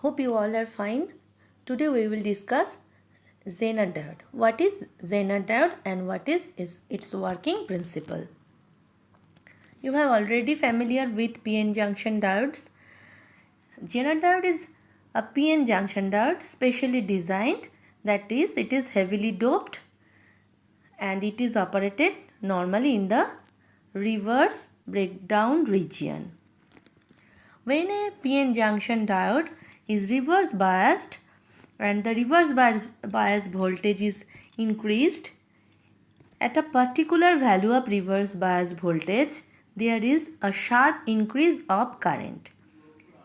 Hope you all are fine. Today we will discuss Zener diode. What is Zener diode and what is its working principle? You have already familiar with PN junction diodes. Zener diode is a PN junction diode specially designed, that is, it is heavily doped and it is operated normally in the reverse breakdown region. When a PN junction diode is reverse biased and the reverse bias voltage is increased, at a particular value of reverse bias voltage, there is a sharp increase of current.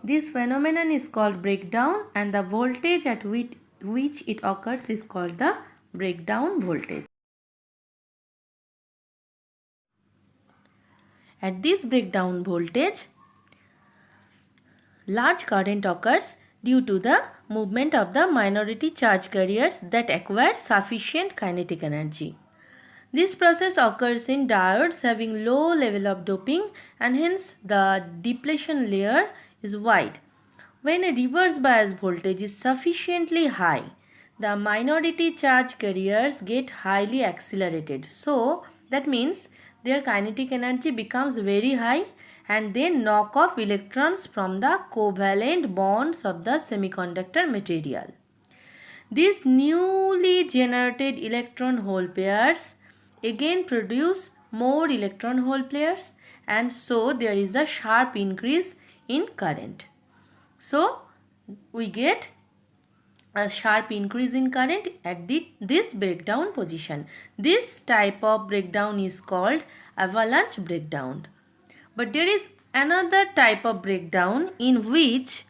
This phenomenon is called breakdown and the voltage at which it occurs is called the breakdown voltage. At this breakdown voltage, large current occurs due to the movement of the minority charge carriers that acquire sufficient kinetic energy. This process occurs in diodes having low level of doping and hence the depletion layer is wide. When a reverse bias voltage is sufficiently high, the minority charge carriers get highly accelerated. So that means their kinetic energy becomes very high and they knock off electrons from the covalent bonds of the semiconductor material. These newly generated electron-hole pairs again produce more electron-hole pairs and so there is a sharp increase in current. So we get a sharp increase in current at this breakdown position. This type of breakdown is called avalanche breakdown. But there is another type of breakdown in which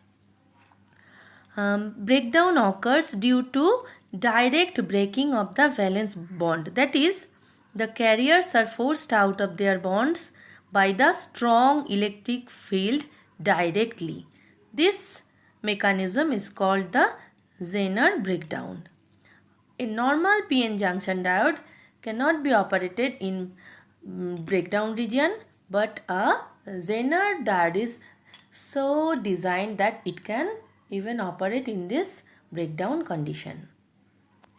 breakdown occurs due to direct breaking of the valence bond. That is, the carriers are forced out of their bonds by the strong electric field directly. This mechanism is called the Zener breakdown. A normal PN junction diode cannot be operated in breakdown region, but a Zener diode is so designed that it can even operate in this breakdown condition.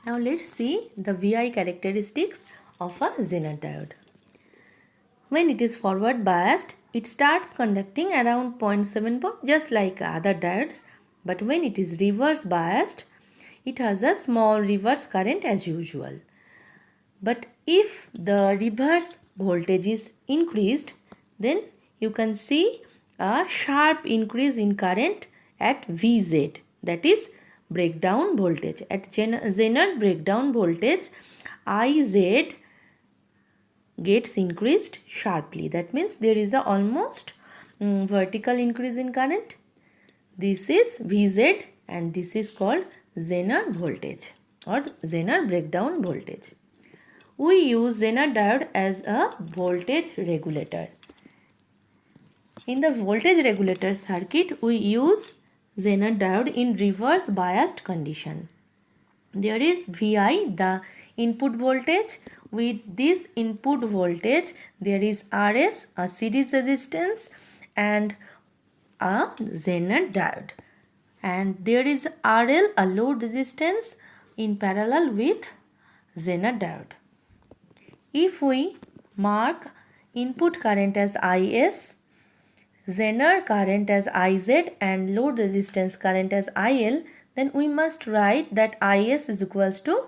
Now let's see the VI characteristics of a Zener diode. When it is forward biased, it starts conducting around 0.7 volt just like other diodes, but when it is reverse biased, it has a small reverse current as usual. But if the reverse voltage is increased, then you can see a sharp increase in current at Vz, that is breakdown voltage. At Zener breakdown voltage, Iz gets increased sharply. That means there is a almost vertical increase in current. This is Vz and this is called Zener voltage or Zener breakdown voltage. We use Zener diode as a voltage regulator. In the voltage regulator circuit, we use Zener diode in reverse biased condition. There is Vi, the input voltage. With this input voltage, there is Rs, a series resistance, and a Zener diode. And there is RL, a load resistance, in parallel with Zener diode. If we mark input current as Is, Zener current as Iz and load resistance current as IL, then we must write that Is is equals to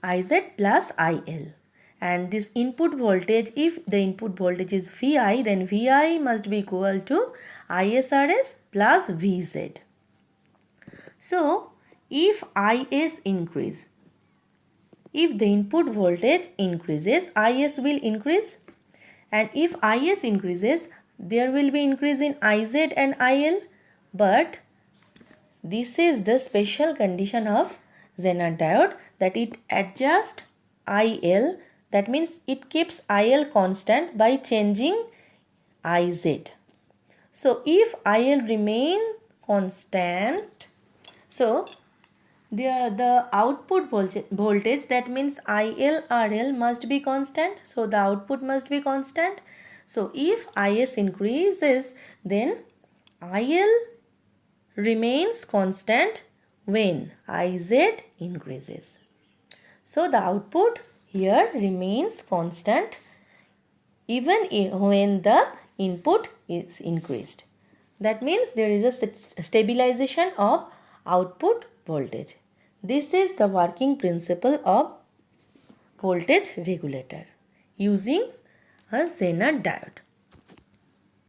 Iz plus IL. And this input voltage, if the input voltage is Vi, then Vi must be equal to ISRS plus Vz. So, if Is increase, if the input voltage increases, Is will increase, and if Is increases, there will be increase in Iz and IL, but this is the special condition of Zener diode, that it adjusts IL, that means it keeps IL constant by changing Iz. So if IL remain constant, so the output voltage, that means IL/RL must be constant, so the output must be constant. So if Is increases, then IL remains constant when Iz increases. So the output here remains constant even when the input is increased. That means there is a stabilization of output voltage. This is the working principle of voltage regulator using a Zener diode.